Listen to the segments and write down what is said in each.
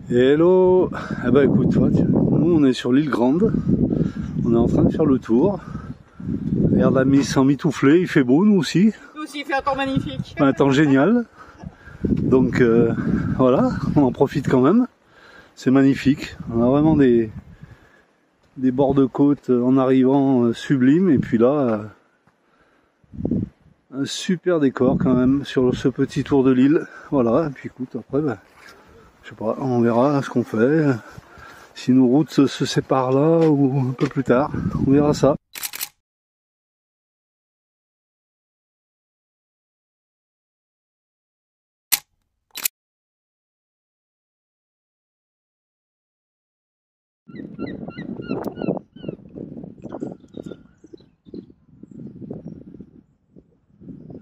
Hello. Eh ben écoute, nous on est sur l'île Grande, on est en train de faire le tour. Regarde l'ami sans mitoufler, il fait beau, nous aussi. Nous aussi, il fait un temps magnifique. Un temps génial. Donc voilà, on en profite quand même. C'est magnifique. On a vraiment des bords de côte en arrivant sublimes. Et puis là, un super décor quand même sur ce petit tour de l'île. Voilà, et puis écoute, après, ben, je sais pas, on verra ce qu'on fait. Si nos routes se séparent là ou un peu plus tard, on verra ça.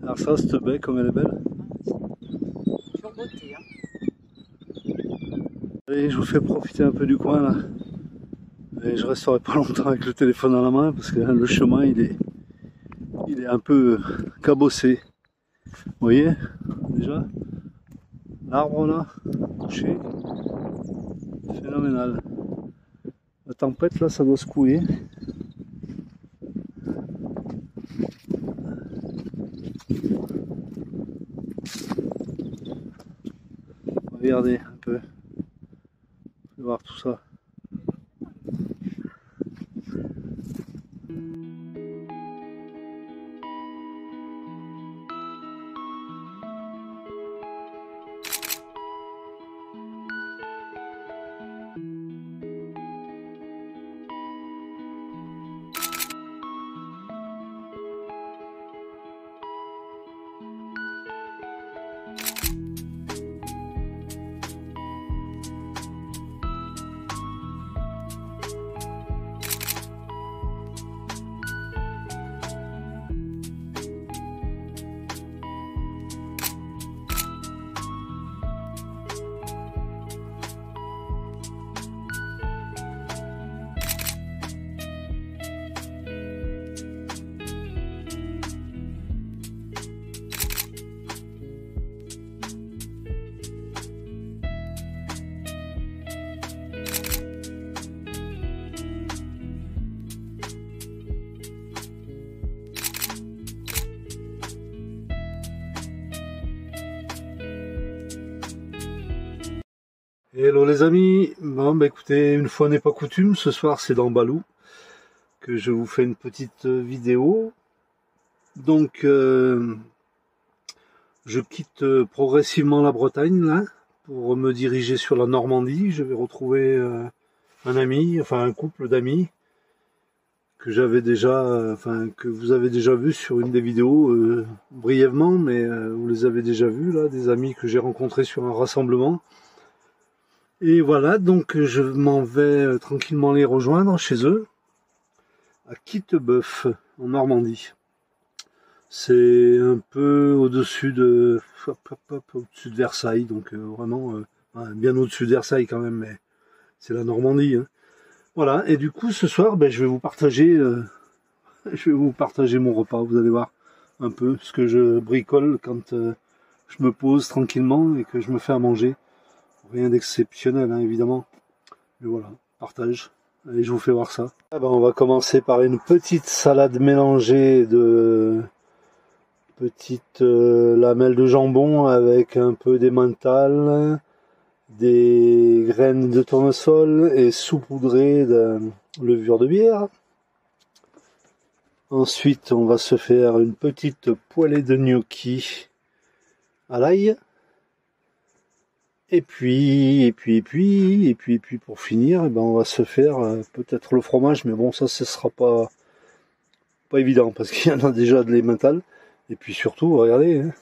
Alors ça, cette baie, comme elle est belle. Sur beauté, hein. Allez, je vous fais profiter un peu du coin là. Et je resterai pas longtemps avec le téléphone dans la main parce que le chemin il est un peu cabossé. Vous voyez déjà l'arbre là, touché, phénoménal. La tempête là, ça doit secouer. Regardez un peu, je vais voir tout ça. Hello les amis, bon bah écoutez, une fois n'est pas coutume, ce soir c'est dans Balou que je vous fais une petite vidéo. Donc je quitte progressivement la Bretagne là pour me diriger sur la Normandie. Je vais retrouver un ami, enfin un couple d'amis que j'avais déjà, que vous avez déjà vu sur une des vidéos brièvement, mais vous les avez déjà vus là, des amis que j'ai rencontrés sur un rassemblement. Et voilà, donc je m'en vais tranquillement les rejoindre chez eux, à Quittebeuf, en Normandie. C'est un peu au-dessus de Versailles, donc vraiment bien au-dessus de Versailles quand même, mais c'est la Normandie. Hein. Voilà, et du coup ce soir, ben, je vais vous partager mon repas, vous allez voir un peu ce que je bricole quand je me pose tranquillement et que je me fais à manger. Rien d'exceptionnel, hein, évidemment. Mais voilà, partage. Allez, je vous fais voir ça. Ah ben, on va commencer par une petite salade mélangée de petites lamelles de jambon avec un peu d'emmental, des graines de tournesol et saupoudrées de levure de bière. Ensuite, on va se faire une petite poêlée de gnocchi à l'ail. Et puis pour finir, eh ben on va se faire peut-être le fromage, mais bon ça ce sera pas évident parce qu'il y en a déjà de l'emmental. Et puis surtout, regardez, hein,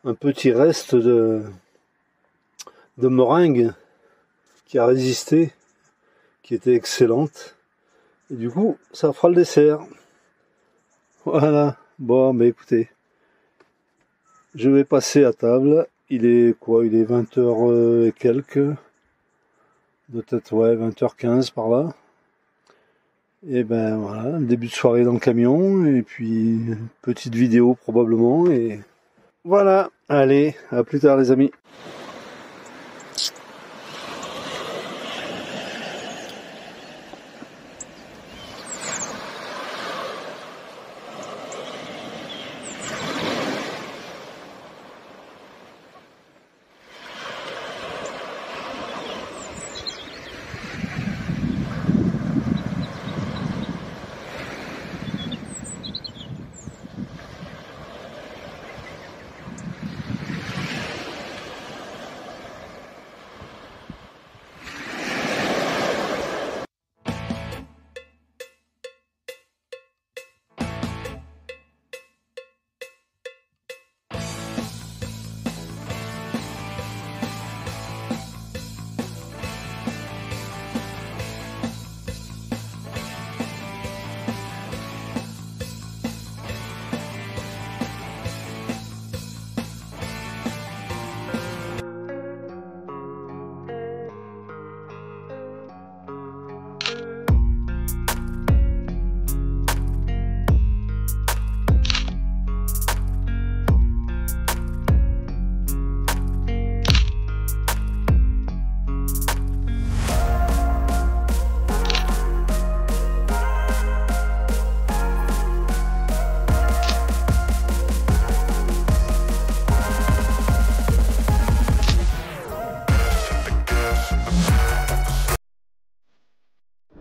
un petit reste de meringue qui a résisté, qui était excellente. Et du coup, ça fera le dessert. Voilà. Bon, mais écoutez, je vais passer à table. Il est quoi? Il est 20h et quelques. Peut-être, ouais, 20h15 par là. Et ben voilà, début de soirée dans le camion. Et puis, petite vidéo probablement. Et voilà, allez, à plus tard les amis.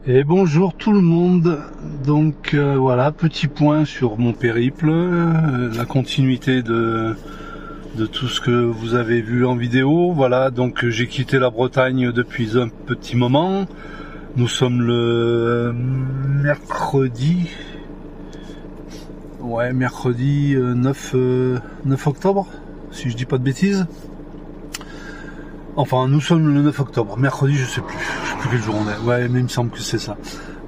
Et bonjour tout le monde. Donc voilà, petit point sur mon périple, la continuité de tout ce que vous avez vu en vidéo. Voilà, donc j'ai quitté la Bretagne depuis un petit moment. Nous sommes le mercredi 9 octobre, si je dis pas de bêtises. Enfin, nous sommes le 9 octobre, mercredi, je sais plus quel jour on est. Ouais, mais il me semble que c'est ça.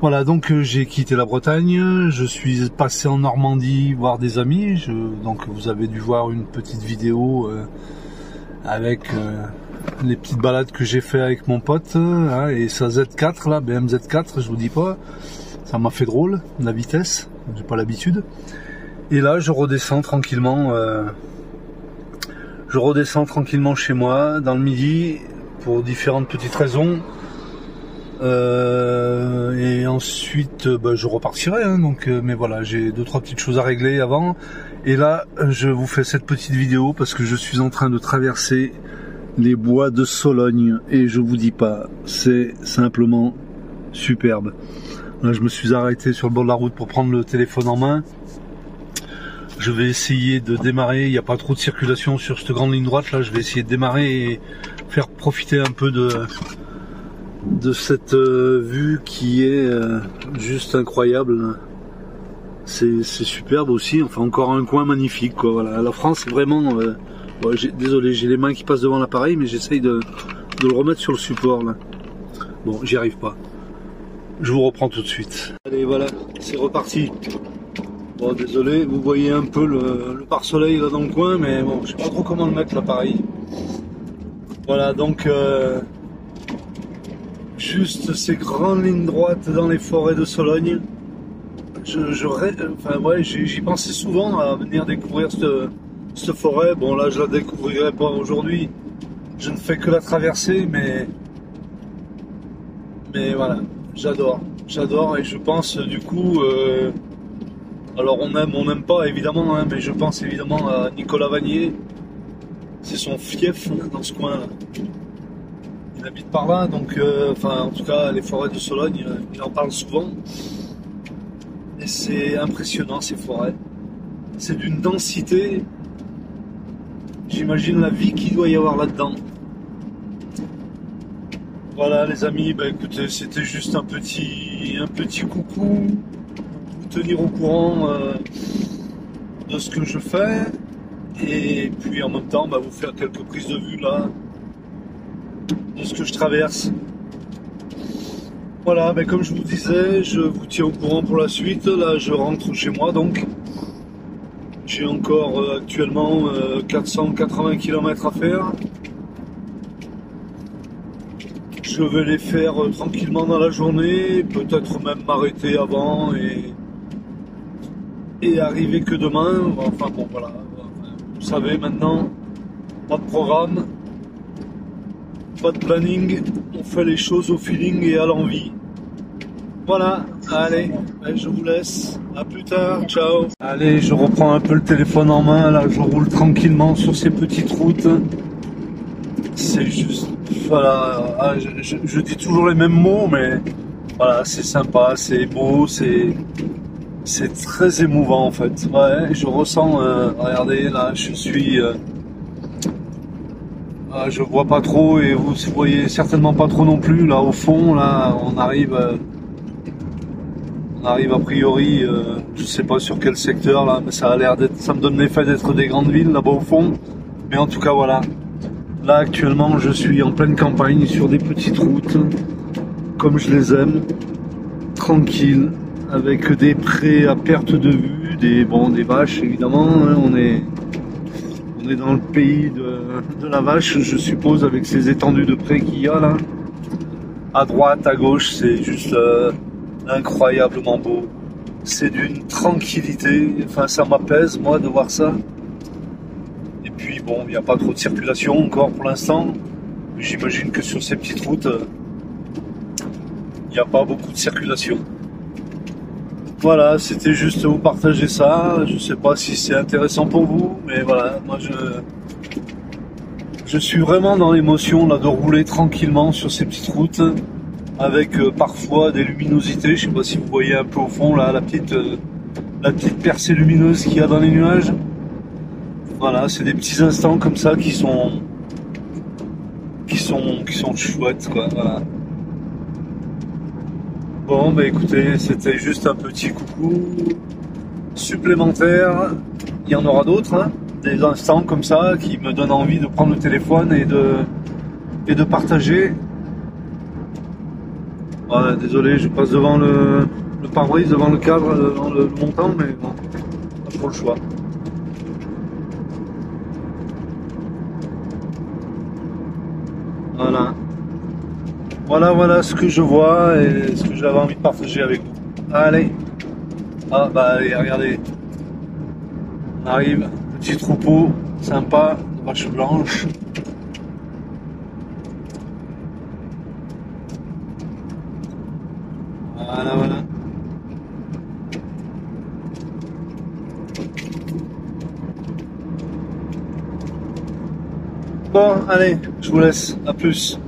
Voilà, donc j'ai quitté la Bretagne, je suis passé en Normandie voir des amis. Donc vous avez dû voir une petite vidéo avec les petites balades que j'ai fait avec mon pote hein, et sa Z4 là, BM Z4, je vous dis pas, ça m'a fait drôle la vitesse, j'ai pas l'habitude. Et là, je redescends tranquillement. Chez moi dans le Midi pour différentes petites raisons et ensuite je repartirai hein, donc mais voilà, j'ai 2-3 petites choses à régler avant et là je vous fais cette petite vidéo parce que je suis en train de traverser les bois de Sologne et je vous dis pas, c'est simplement superbe. Là je me suis arrêté sur le bord de la route pour prendre le téléphone en main. Je vais essayer de démarrer, il n'y a pas trop de circulation sur cette grande ligne droite là, je vais essayer de démarrer et faire profiter un peu de cette vue qui est juste incroyable. C'est superbe aussi, enfin encore un coin magnifique quoi. Voilà, la France vraiment, désolé j'ai les mains qui passent devant l'appareil mais j'essaye de le remettre sur le support là. Bon, j'y arrive pas. Je vous reprends tout de suite. Allez voilà, c'est reparti. Bon, désolé, vous voyez un peu le pare-soleil là dans le coin, mais bon, je sais pas trop comment le mettre l'appareil. Voilà, donc juste ces grandes lignes droites dans les forêts de Sologne. J'y pensais souvent à venir découvrir cette forêt. Bon là, je la découvrirai pas aujourd'hui. Je ne fais que la traverser, mais voilà, j'adore et je pense du coup. Alors on n'aime pas évidemment, hein, mais je pense évidemment à Nicolas Vanier. C'est son fief dans ce coin là. Il habite par là, donc en tout cas les forêts de Sologne, il en parle souvent. Et c'est impressionnant ces forêts. C'est d'une densité. J'imagine la vie qu'il doit y avoir là-dedans. Voilà les amis, écoutez, c'était juste un petit coucou. Tenir au courant de ce que je fais et puis en même temps vous faire quelques prises de vue là de ce que je traverse. Voilà, comme je vous disais, je vous tiens au courant pour la suite. Là je rentre chez moi, donc j'ai encore actuellement 480 km à faire. Je vais les faire tranquillement dans la journée, peut-être même m'arrêter avant et arriver que demain. Enfin bon voilà, vous savez maintenant, pas de programme, pas de planning, on fait les choses au feeling et à l'envie. Voilà, allez, je vous laisse, à plus tard, ciao. Allez, je reprends un peu le téléphone en main, là je roule tranquillement sur ces petites routes. C'est juste, voilà, je dis toujours les mêmes mots, mais voilà, c'est sympa, c'est beau, c'est très émouvant en fait. Ouais, je ressens, regardez là, je suis, je vois pas trop et vous voyez certainement pas trop non plus. Là au fond, là, on arrive a priori, je sais pas sur quel secteur là, mais ça a l'air d'être, ça me donne l'effet d'être des grandes villes là-bas au fond. Mais en tout cas voilà. Là actuellement, je suis en pleine campagne sur des petites routes, comme je les aime, tranquilles. Avec des prés à perte de vue, des vaches évidemment, hein, on est dans le pays de la vache, je suppose, avec ces étendues de prés qu'il y a là. À droite, à gauche, c'est juste incroyablement beau. C'est d'une tranquillité, enfin ça m'apaise moi de voir ça. Et puis bon, il n'y a pas trop de circulation encore pour l'instant. J'imagine que sur ces petites routes, il n'y a pas beaucoup de circulation. Voilà, c'était juste vous partager ça. Je sais pas si c'est intéressant pour vous, mais voilà, moi je suis vraiment dans l'émotion là de rouler tranquillement sur ces petites routes avec parfois des luminosités. Je sais pas si vous voyez un peu au fond là la petite percée lumineuse qu'il y a dans les nuages. Voilà, c'est des petits instants comme ça qui sont chouettes quoi. Voilà. Bon bah écoutez, c'était juste un petit coucou supplémentaire. Il y en aura d'autres, hein, des instants comme ça qui me donnent envie de prendre le téléphone et de partager. Voilà, désolé, je passe devant le pare-brise, devant le cadre, devant le montant, mais bon, pas trop le choix. Voilà. Voilà ce que je vois et ce que j'avais envie de partager avec vous. Allez. Ah bah allez, regardez. On arrive, petit troupeau sympa de vaches blanches. Voilà. Bon, allez, je vous laisse. À plus.